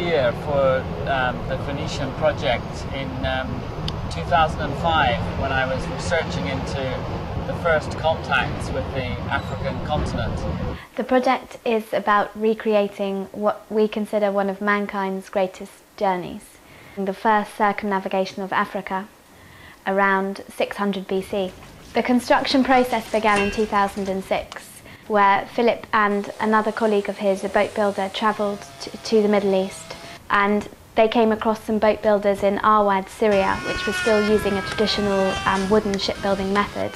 idea for the Phoenician project in 2005 when I was researching into the first contacts with the African continent. The project is about recreating what we consider one of mankind's greatest journeys, the first circumnavigation of Africa around 600 BC. The construction process began in 2006, where Philip and another colleague of his, a boat builder, travelled to the Middle East, and they came across some boat builders in Arwad, Syria, which was still using a traditional wooden shipbuilding method.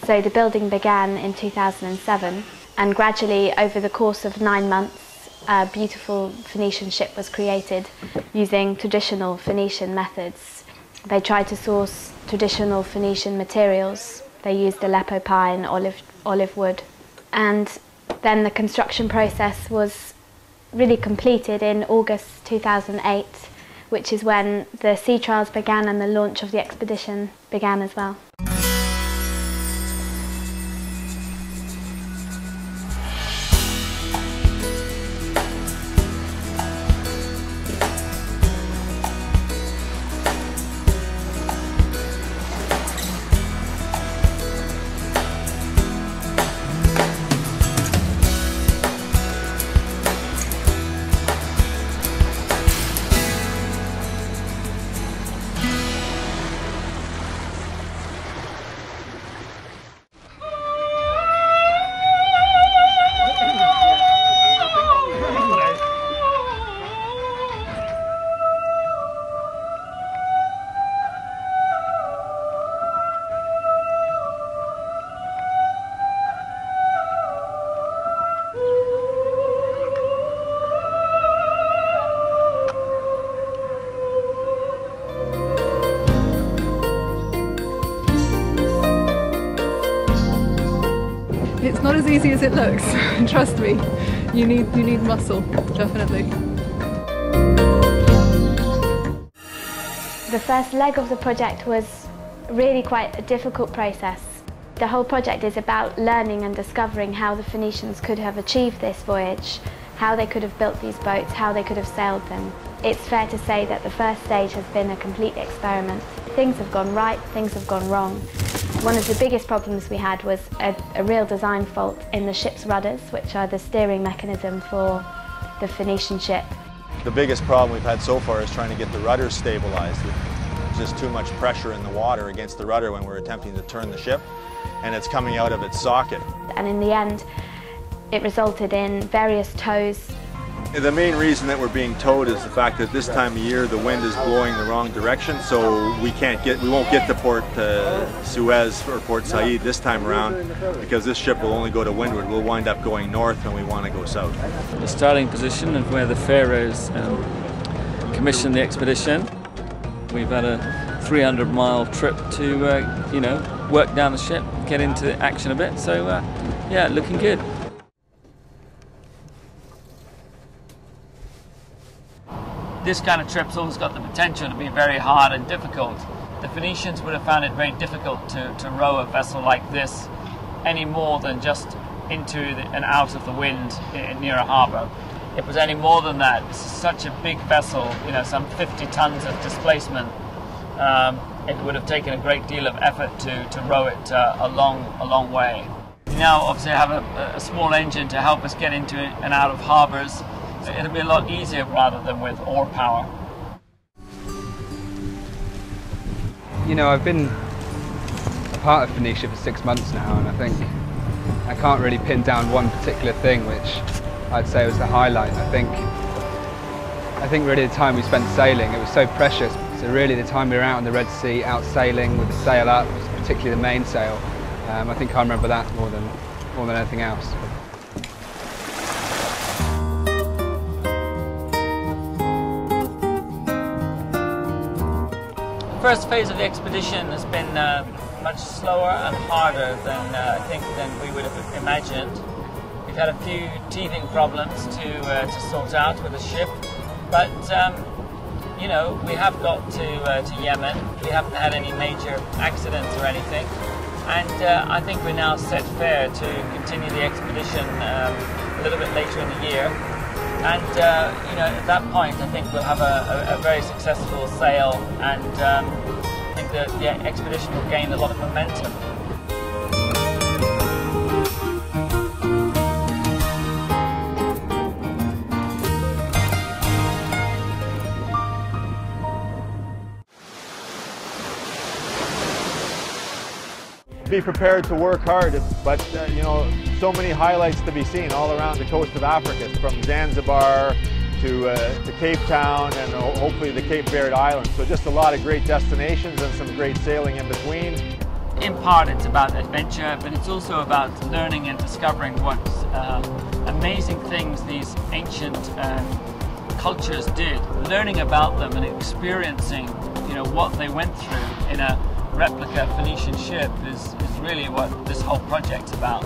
So the building began in 2007, and gradually over the course of 9 months a beautiful Phoenician ship was created using traditional Phoenician methods. They tried to source traditional Phoenician materials. They used Aleppo pine, olive wood, and then the construction process was really completed in August 2008, which is when the sea trials began and the launch of the expedition began as well. It's not as easy as it looks, trust me. You need muscle, definitely. The first leg of the project was really quite a difficult process. The whole project is about learning and discovering how the Phoenicians could have achieved this voyage, how they could have built these boats, how they could have sailed them. It's fair to say that the first stage has been a complete experiment. Things have gone right, things have gone wrong. One of the biggest problems we had was a real design fault in the ship's rudders, which are the steering mechanism for the Phoenician ship. The biggest problem we've had so far is trying to get the rudders stabilized. There's just too much pressure in the water against the rudder when we're attempting to turn the ship, and it's coming out of its socket. And in the end, it resulted in various tows. The main reason that we're being towed is the fact that this time of year the wind is blowing the wrong direction, so we won't get to Port Suez or Port Said this time around, because this ship will only go to windward. We'll wind up going north and we want to go south. The starting position of where the Pharaohs commissioned the expedition. We've had a 300-mile trip to work down the ship, get into action a bit, so yeah, looking good. This kind of trip's always got the potential to be very hard and difficult. The Phoenicians would have found it very difficult to row a vessel like this any more than just into and out of the wind near a harbour. It was any more than that. This is such a big vessel, some 50 tons of displacement. It would have taken a great deal of effort to row it a long way. We now obviously have a small engine to help us get into and out of harbours. It'll be a lot easier rather than with oar power. I've been a part of Phoenicia for 6 months now, and I think I can't really pin down one particular thing which I'd say was the highlight. I think really the time we spent sailing, it was so precious. So really the time we were out on the Red Sea, out sailing with the sail up, particularly the mainsail, I think I remember that more than anything else. The first phase of the expedition has been much slower and harder than we would have imagined. We've had a few teething problems to sort out with the ship, but we have got to Yemen. We haven't had any major accidents or anything, and I think we're now set fair to continue the expedition a little bit later in the year. And you know, at that point, I think we'll have a very successful sail, and I think that the expedition will gain a lot of momentum. Be prepared to work hard, but you know, so many highlights to be seen all around the coast of Africa, from Zanzibar to Cape Town and hopefully the Cape Verde Islands. So just a lot of great destinations and some great sailing in between. In part it's about adventure, but it's also about learning and discovering what amazing things these ancient cultures did, learning about them and experiencing, you know, what they went through in a replica Phoenician ship is really what this whole project's about.